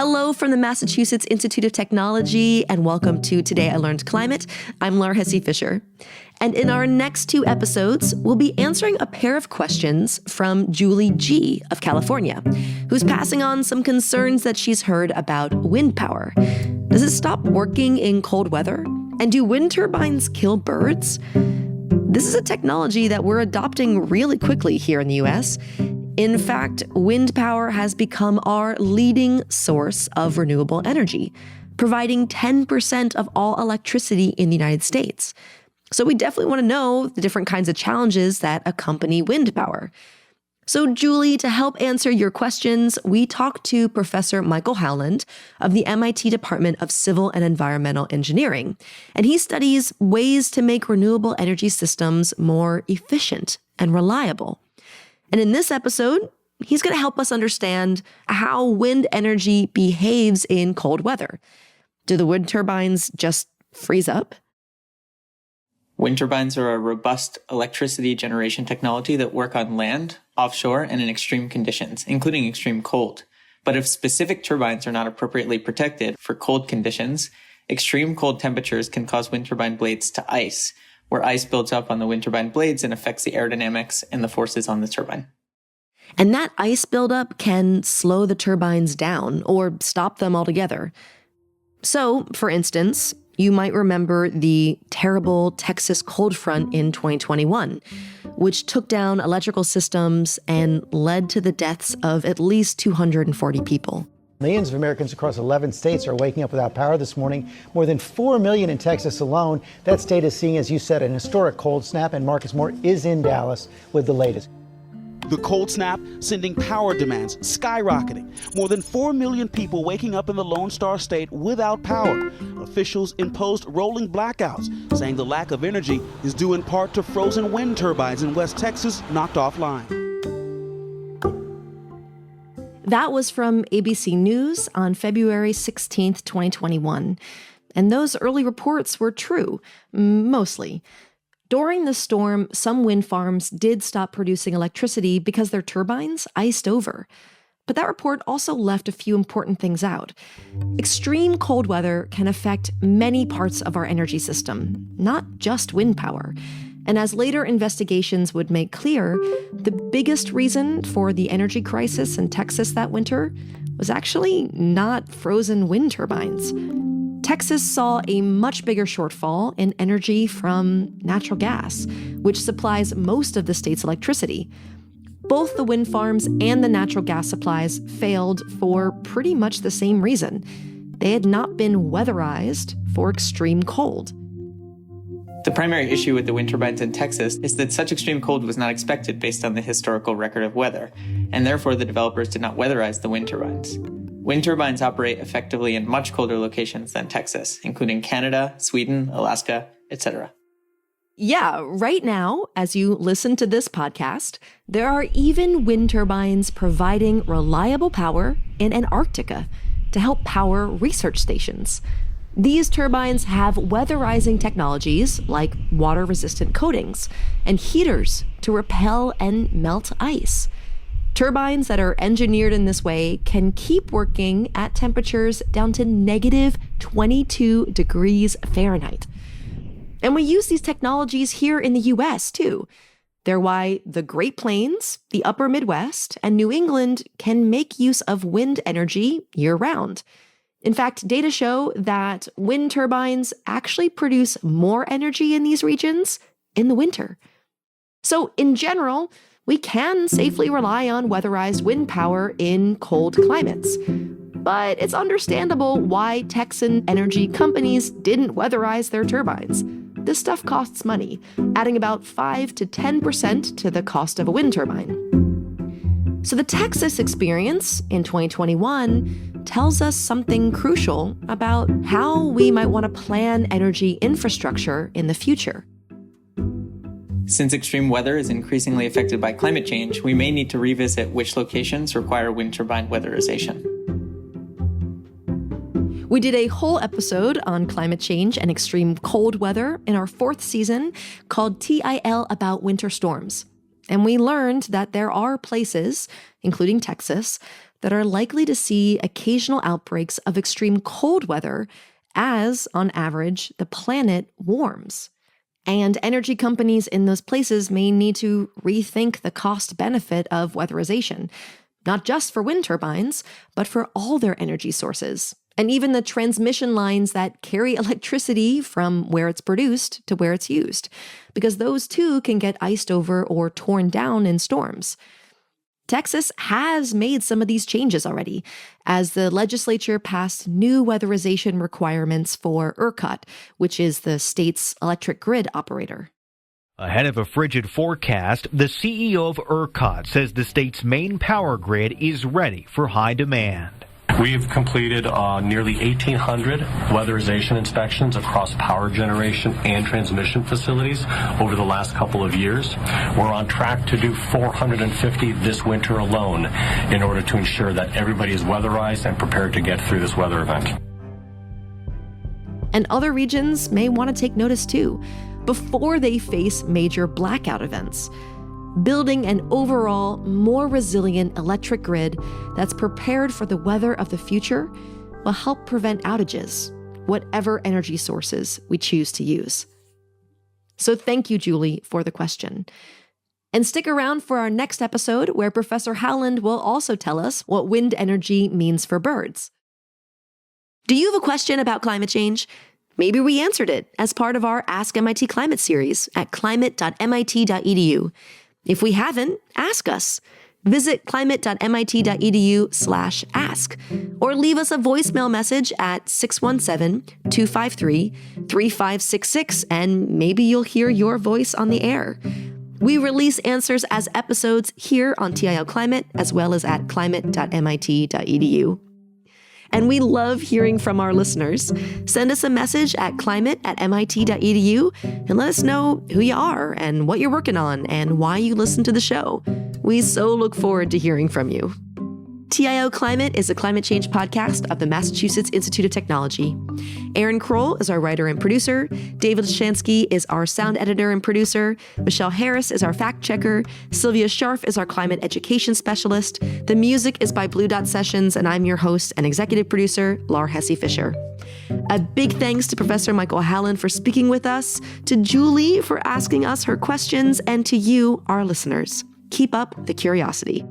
Hello from the Massachusetts Institute of Technology, and welcome to Today I Learned Climate. I'm Laur Fisher. And in our next two episodes, we'll be answering a pair of questions from Julie G. of California, who's passing on some concerns that she's heard about wind power. Does it stop working in cold weather? And do wind turbines kill birds? This is a technology that we're adopting really quickly here in the US. In fact, wind power has become our leading source of renewable energy, providing 10% of all electricity in the United States. So we definitely want to know the different kinds of challenges that accompany wind power. So Julie, to help answer your questions, we talked to Professor Michael Howland of the MIT Department of Civil and Environmental Engineering, and he studies ways to make renewable energy systems more efficient and reliable. And in this episode, he's going to help us understand how wind energy behaves in cold weather. Do the wind turbines just freeze up? Wind turbines are a robust electricity generation technology that work on land, offshore, and in extreme conditions, including extreme cold. But if specific turbines are not appropriately protected for cold conditions, extreme cold temperatures can cause wind turbine blades to ice, where ice builds up on the wind turbine blades and affects the aerodynamics and the forces on the turbine. And that ice buildup can slow the turbines down or stop them altogether. So, for instance, you might remember the terrible Texas cold front in 2021, which took down electrical systems and led to the deaths of at least 240 people. Millions of Americans across 11 states are waking up without power this morning. More than 4 million in Texas alone. That state is seeing, as you said, an historic cold snap, and Marcus Moore is in Dallas with the latest. The cold snap sending power demands skyrocketing. More than 4 million people waking up in the Lone Star State without power. Officials imposed rolling blackouts, saying the lack of energy is due in part to frozen wind turbines in West Texas knocked offline. That was from ABC News on February 16th, 2021. And those early reports were true, mostly. During the storm, some wind farms did stop producing electricity because their turbines iced over. But that report also left a few important things out. Extreme cold weather can affect many parts of our energy system, not just wind power. And as later investigations would make clear, the biggest reason for the energy crisis in Texas that winter was actually not frozen wind turbines. Texas saw a much bigger shortfall in energy from natural gas, which supplies most of the state's electricity. Both the wind farms and the natural gas supplies failed for pretty much the same reason. They had not been weatherized for extreme cold. The primary issue with the wind turbines in Texas is that such extreme cold was not expected based on the historical record of weather, and therefore the developers did not weatherize the wind turbines. Wind turbines operate effectively in much colder locations than Texas, including Canada, Sweden, Alaska, etc. Yeah, right now, as you listen to this podcast, there are even wind turbines providing reliable power in Antarctica to help power research stations. These turbines have weatherizing technologies like water-resistant coatings and heaters to repel and melt ice. Turbines that are engineered in this way can keep working at temperatures down to negative 22 degrees Fahrenheit. And we use these technologies here in the US too. They're why the Great Plains, the Upper Midwest, and New England can make use of wind energy year-round. In fact, data show that wind turbines actually produce more energy in these regions in the winter. So in general, we can safely rely on weatherized wind power in cold climates. But it's understandable why Texan energy companies didn't weatherize their turbines. This stuff costs money, adding about 5 to 10% to the cost of a wind turbine. So the Texas experience in 2021 tells us something crucial about how we might want to plan energy infrastructure in the future. Since extreme weather is increasingly affected by climate change, we may need to revisit which locations require wind turbine weatherization. We did a whole episode on climate change and extreme cold weather in our 4th season called TIL About Winter Storms. And we learned that there are places, including Texas, that are likely to see occasional outbreaks of extreme cold weather as, on average, the planet warms. And energy companies in those places may need to rethink the cost-benefit of weatherization, not just for wind turbines, but for all their energy sources, and even the transmission lines that carry electricity from where it's produced to where it's used, because those too can get iced over or torn down in storms. Texas has made some of these changes already, as the legislature passed new weatherization requirements for ERCOT, which is the state's electric grid operator. Ahead of a frigid forecast, the CEO of ERCOT says the state's main power grid is ready for high demand. We've completed nearly 1,800 weatherization inspections across power generation and transmission facilities over the last couple of years. We're on track to do 450 this winter alone in order to ensure that everybody is weatherized and prepared to get through this weather event. And other regions may want to take notice too, before they face major blackout events. Building an overall more resilient electric grid that's prepared for the weather of the future will help prevent outages, whatever energy sources we choose to use. So thank you, Julie, for the question. And stick around for our next episode where Professor Howland will also tell us what wind energy means for birds. Do you have a question about climate change? Maybe we answered it as part of our Ask MIT Climate series at climate.mit.edu. If we haven't, ask us. Visit climate.mit.edu/ask or leave us a voicemail message at 617-253-3566 and maybe you'll hear your voice on the air. We release answers as episodes here on TIO Climate as well as at climate.mit.edu. And we love hearing from our listeners. Send us a message at climate@mit.edu and let us know who you are and what you're working on and why you listen to the show. We so look forward to hearing from you. TIO Climate is a climate change podcast of the Massachusetts Institute of Technology. Aaron Krol is our writer and producer. David Lishansky is our sound editor and producer. Michelle Harris is our fact checker. Sylvia Scharf is our climate education specialist. The music is by Blue Dot Sessions, and I'm your host and executive producer, Laur Hesse Fisher. A big thanks to Professor Michael Howland for speaking with us, to Julie for asking us her questions, and to you, our listeners. Keep up the curiosity.